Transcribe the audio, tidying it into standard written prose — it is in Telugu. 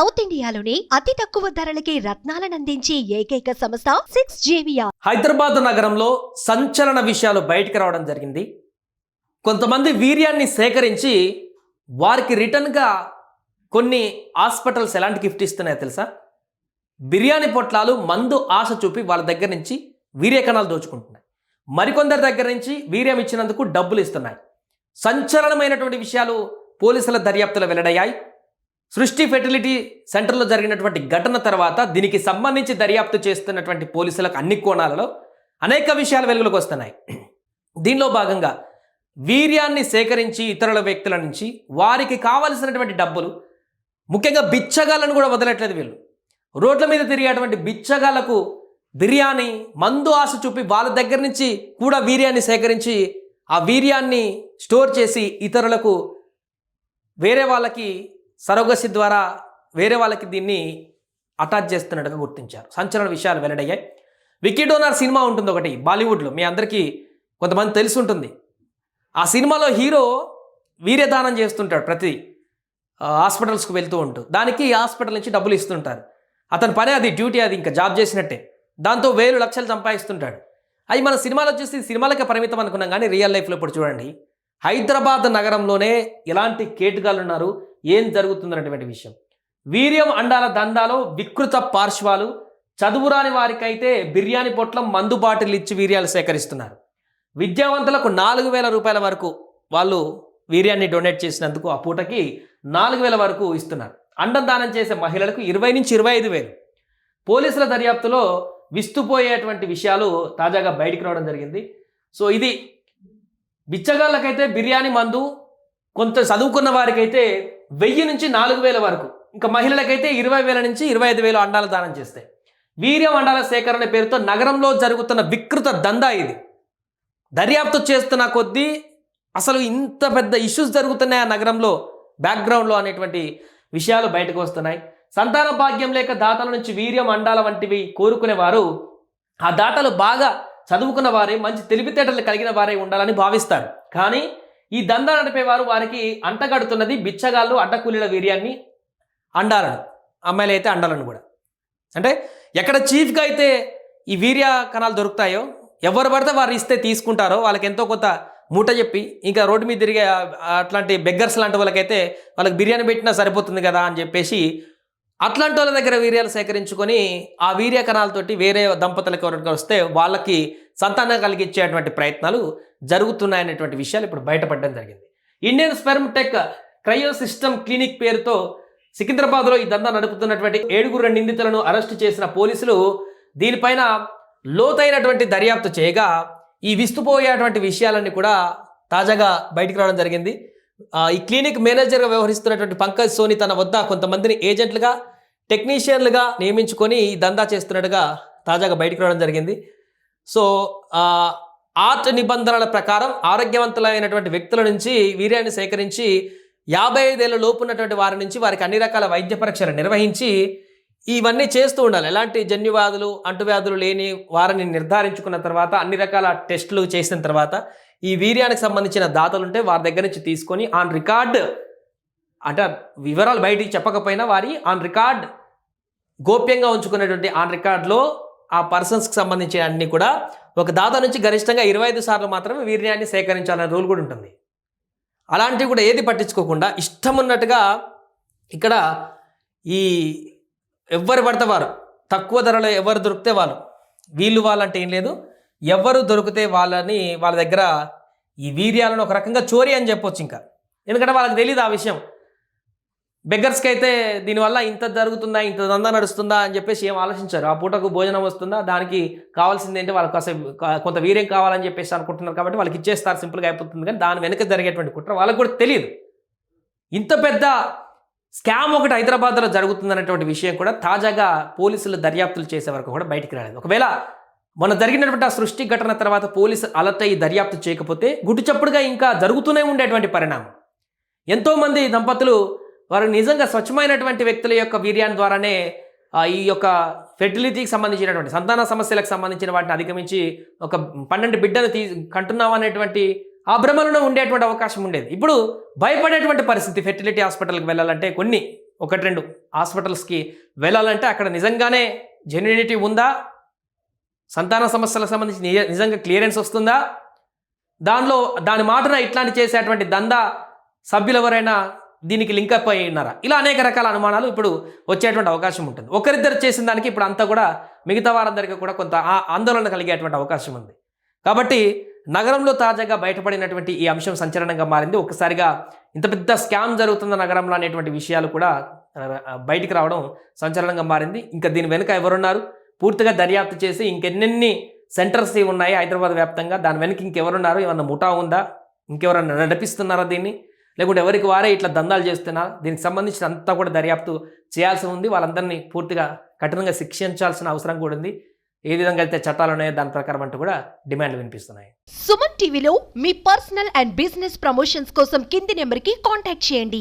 సౌత్ ఇండియాలోని అతి తక్కువ ధరలకి రత్నాలనందించే ఏకైక సంస్థ 6JVR. హైదరాబాద్ నగరంలో సంచలన విషయాలు బయటికి రావడం జరిగింది. కొంతమంది వీర్యాన్ని సేకరించి వారికి రిటర్న్గా కొన్ని హాస్పిటల్స్ ఎలాంటి గిఫ్ట్ ఇస్తున్నాయో తెలుసా? బిర్యానీ పొట్లాలు మందు ఆశ చూపి వాళ్ళ దగ్గర నుంచి వీర్య కణాలు దోచుకుంటున్నాయి. మరికొందరి దగ్గర నుంచి వీర్యం ఇచ్చినందుకు డబ్బులు ఇస్తున్నాయి. సంచలనమైనటువంటి విషయాలు పోలీసుల దర్యాప్తులో వెల్లడయ్యాయి. సృష్టి ఫెర్టిలిటీ సెంటర్లో జరిగినటువంటి ఘటన తర్వాత దీనికి సంబంధించి దర్యాప్తు చేస్తున్నటువంటి పోలీసులకు అన్ని కోణాలలో అనేక విషయాలు వెలుగులోకి వస్తున్నాయి. దీనిలో భాగంగా వీర్యాన్ని సేకరించి ఇతరుల వ్యక్తుల నుంచి వారికి కావలసినటువంటి డబ్బులు, ముఖ్యంగా బిచ్చగాళ్ళను కూడా వదలట్లేదు వీళ్ళు. రోడ్ల మీద తిరిగేటువంటి బిచ్చగాళ్లకు బిర్యానీ మందు ఆశ చూపి వాళ్ళ దగ్గర నుంచి కూడా వీర్యాన్ని సేకరించి ఆ వీర్యాన్ని స్టోర్ చేసి ఇతరులకు వేరే వాళ్ళకి సరోగసి ద్వారా వేరే వాళ్ళకి దీన్ని అటాచ్ చేస్తున్నట్టుగా గుర్తించారు. సంచలన విషయాలు వెల్లడయ్యాయి. విక్కీ డోనార్ సినిమా ఉంటుంది ఒకటి బాలీవుడ్లో, మీ అందరికీ కొంతమంది తెలిసి ఉంటుంది. ఆ సినిమాలో హీరో వీర్యదానం చేస్తుంటాడు ప్రతి హాస్పిటల్స్కి వెళ్తూ ఉంటూ. దానికి హాస్పిటల్ నుంచి డబ్బులు ఇస్తుంటారు. అతని పని అది, డ్యూటీ అది, ఇంకా జాబ్ చేసినట్టే. దాంతో వేలు లక్షలు సంపాదిస్తుంటాడు. అవి మన సినిమాలో చూసి సినిమాలకే పరిమితం అనుకున్నాం, కానీ రియల్ లైఫ్లో ఇప్పుడు చూడండి, హైదరాబాద్ నగరంలోనే ఎలాంటి కేటుగాళ్ళు ఉన్నారు, ఏం జరుగుతుందన్నటువంటి విషయం. వీర్యం అండాల దందాలో వికృత పార్శ్వాలు. చదువురాని వారికైతే బిర్యానీ పొట్లం మందు బాటిల్ ఇచ్చి వీర్యాలు సేకరిస్తున్నారు. విద్యావంతులకు 4,000 రూపాయల వరకు వాళ్ళు వీర్యాన్ని డొనేట్ చేసినందుకు ఆ పూటకి 4,000 వరకు ఇస్తున్నారు. అండం దానం చేసే మహిళలకు 20 నుంచి 25,000. పోలీసుల దర్యాప్తులో విస్తుపోయేటువంటి విషయాలు తాజాగా బయటికి రావడం జరిగింది. సో ఇది బిచ్చగాళ్ళకైతే బిర్యానీ మందు, కొంత చదువుకున్న వారికైతే 1000 నుంచి 4,000 వరకు, ఇంకా మహిళలకైతే 20,000 నుంచి 25,000 అండాలు దానం చేస్తాయి. వీర్యం అండాల సేకరణ పేరుతో నగరంలో జరుగుతున్న వికృత దందా ఇది. దర్యాప్తు చేస్తున్న కొద్దీ అసలు ఇంత పెద్ద ఇష్యూస్ జరుగుతున్నాయి ఆ నగరంలో బ్యాక్గ్రౌండ్లో అనేటువంటి విషయాలు బయటకు వస్తున్నాయి. సంతాన భాగ్యం లేక దాతల నుంచి వీర్యం అండాల వంటివి కోరుకునేవారు ఆ దాతలు బాగా చదువుకున్న వారే, మంచి తెలివితేటలు కలిగిన వారే ఉండాలని భావిస్తారు. కానీ ఈ దందా నడిపేవారు వారికి అంటగడుతున్నది బిచ్చగాళ్ళు, అడ్డకూలీల వీర్యాన్ని, అండాలను, అమ్మాయిలు అయితే అండాలను కూడా. అంటే ఎక్కడ చీఫ్గా అయితే ఈ వీర్య కణాలు దొరుకుతాయో ఎవరు పడితే వారు ఇస్తే తీసుకుంటారో వాళ్ళకి ఎంతో కొంత మూట చెప్పి, ఇంకా రోడ్డు మీద తిరిగే అట్లాంటి బెగ్గర్స్ లాంటి వాళ్ళకైతే వాళ్ళకి బిర్యానీ పెట్టినా సరిపోతుంది కదా అని చెప్పేసి అట్లాంటి వాళ్ళ దగ్గర వీర్యాలు సేకరించుకొని ఆ వీర్య కణాలతోటి వేరే దంపతులకు ఎవరికి వస్తే వాళ్ళకి సంతానం కలిగించేటువంటి ప్రయత్నాలు జరుగుతున్నాయనేటువంటి విషయాలు ఇప్పుడు బయటపడడం జరిగింది. Indian sperm tech cryo system clinic పేరుతో సికింద్రాబాద్లో ఈ దందా నడుపుతున్నటువంటి 7 నిందితులను అరెస్టు చేసిన పోలీసులు దీనిపైన లోతైనటువంటి దర్యాప్తు చేయగా ఈ విస్తుపోయేటువంటి విషయాలన్నీ కూడా తాజాగా బయటికి రావడం జరిగింది. ఈ క్లినిక్ మేనేజర్గా వ్యవహరిస్తున్నటువంటి పంకజ్ సోని తన వద్ద కొంతమందిని ఏజెంట్లుగా, టెక్నీషియన్లుగా నియమించుకొని ఈ దందా చేస్తున్నట్టుగా తాజాగా బయటికి రావడం జరిగింది. సో ఆర్ట్ నిబంధనల ప్రకారం ఆరోగ్యవంతులైనటువంటి వ్యక్తుల నుంచి వీర్యాన్ని సేకరించి 55 ఏళ్ల లోపు ఉన్నటువంటి వారి నుంచి వారికి అన్ని రకాల వైద్య పరీక్షలు నిర్వహించి ఇవన్నీ చేస్తూ ఉండాలి. ఎలాంటి జన్యువ్యాధులు, అంటువ్యాధులు లేని వారిని నిర్ధారించుకున్న తర్వాత, అన్ని రకాల టెస్టులు చేసిన తర్వాత ఈ వీర్యానికి సంబంధించిన దాతలు ఉంటే వారి దగ్గర నుంచి తీసుకొని ఆన్ రికార్డ్, అంటే వివరాలు బయటికి చెప్పకపోయినా వారి ఆన్ రికార్డ్ గోప్యంగా ఉంచుకునేటువంటి ఆన్ రికార్డులో ఆ పర్సన్స్కి సంబంధించిన అన్ని కూడా ఒక దాత నుంచి గరిష్టంగా 25 సార్లు మాత్రమే వీర్యాన్ని సేకరించాలనే రూల్ కూడా ఉంటుంది. అలాంటివి కూడా ఏది పట్టించుకోకుండా ఇష్టం ఉన్నట్టుగా ఇక్కడ ఈ ఎవరు పడితే వారు, తక్కువ ధరలో ఎవరు దొరికితే వాళ్ళు, వీళ్ళు వాళ్ళంటే ఏం లేదు, ఎవరు దొరికితే వాళ్ళ దగ్గర ఈ వీర్యాలను ఒక రకంగా చోరీ అని చెప్పొచ్చు. ఇంకా ఎందుకంటే వాళ్ళకి తెలియదు ఆ విషయం. బెగ్గర్స్కి అయితే దీనివల్ల ఇంత జరుగుతుందా, ఇంత దందా నడుస్తుందా అని చెప్పేసి ఏం ఆలోచించారు. ఆ పూటకు భోజనం వస్తుందా, దానికి కావాల్సింది ఏంటి, వాళ్ళకి అసలు కొంత వీర్యం కావాలని చెప్పేసి అనుకుంటున్నారు కాబట్టి వాళ్ళకి ఇచ్చేస్తారు, సింపుల్గా అయిపోతుంది. కానీ దాని వెనక జరిగేటువంటి కుట్ర వాళ్ళకు కూడా తెలియదు. ఇంత పెద్ద స్కామ్ ఒకటి హైదరాబాద్లో జరుగుతుందనేటువంటి విషయం కూడా తాజాగా పోలీసులు దర్యాప్తులు చేసే వరకు కూడా బయటికి రాలేదు. ఒకవేళ మొన్న జరిగినటువంటి ఆ సృష్టి ఘటన తర్వాత పోలీసు అలర్ట్ అయ్యి దర్యాప్తు చేయకపోతే గుట్టుచప్పుడుగా ఇంకా జరుగుతూనే ఉండేటువంటి పరిణామం. ఎంతోమంది దంపతులు వారు నిజంగా స్వచ్ఛమైనటువంటి వ్యక్తుల యొక్క వీర్యాన్ని ద్వారానే ఈ యొక్క ఫెర్టిలిటీకి సంబంధించినటువంటి సంతాన సమస్యలకు సంబంధించిన వాటిని అధిగమించి ఒక 12 బిడ్డలు కంటున్నాం అనేటువంటి ఆ భ్రమలో ఉండేటువంటి అవకాశం ఉండేది. ఇప్పుడు భయపడేటువంటి పరిస్థితి. ఫెర్టిలిటీ హాస్పిటల్కి వెళ్ళాలంటే కొన్ని ఒకటి రెండు హాస్పిటల్స్కి వెళ్ళాలంటే అక్కడ నిజంగానే జెన్యూనిటీ ఉందా, సంతాన సమస్యలకు సంబంధించి నిజంగా క్లియరెన్స్ వస్తుందా, దాని మాటన ఇట్లాంటి చేసేటువంటి దందా సభ్యులు ఎవరైనా దీనికి లింకప్ అయి ఉన్నారా, ఇలా అనేక రకాల అనుమానాలు ఇప్పుడు వచ్చేటువంటి అవకాశం ఉంటుంది. ఒకరిద్దరు చేసిన దానికి ఇప్పుడు అంతా కూడా మిగతా వారందరికీ కూడా కొంత ఆందోళన కలిగేటువంటి అవకాశం ఉంది. కాబట్టి నగరంలో తాజాగా బయటపడినటువంటి ఈ అంశం సంచలనంగా మారింది. ఒక్కసారిగా ఇంత పెద్ద స్కామ్ జరుగుతున్న నగరంలో అనేటువంటి విషయాలు కూడా బయటికి రావడం సంచలనంగా మారింది. ఇంకా దీని వెనుక ఎవరున్నారు, పూర్తిగా దర్యాప్తు చేసి ఇంకెన్నెన్ని సెంటర్స్ ఉన్నాయి హైదరాబాద్ వ్యాప్తంగా, దాని వెనక ఇంకెవరున్నారు, ఏమన్నా ముఠా ఉందా, ఇంకెవరన్నా నడిపిస్తున్నారా దీన్ని, లేకుంటే ఎవరికి వారే ఇట్లా దందాలు చేస్తున్నారా, దీనికి సంబంధించిన అంతా కూడా దర్యాప్తు చేయాల్సి ఉంది. వాళ్ళందరినీ పూర్తిగా కఠినంగా శిక్షించాల్సిన అవసరం కూడా ఉంది. ఏ విధంగా అయితే చట్టాలు ఉన్నాయో దాని ప్రకారం అంటూ కూడా డిమాండ్లు వినిపిస్తున్నాయి. సుమన్ టీవీలో మీ పర్సనల్ అండ్ బిజినెస్ ప్రమోషన్స్ కోసం కింది నెంబర్కి కాంటాక్ట్ చేయండి.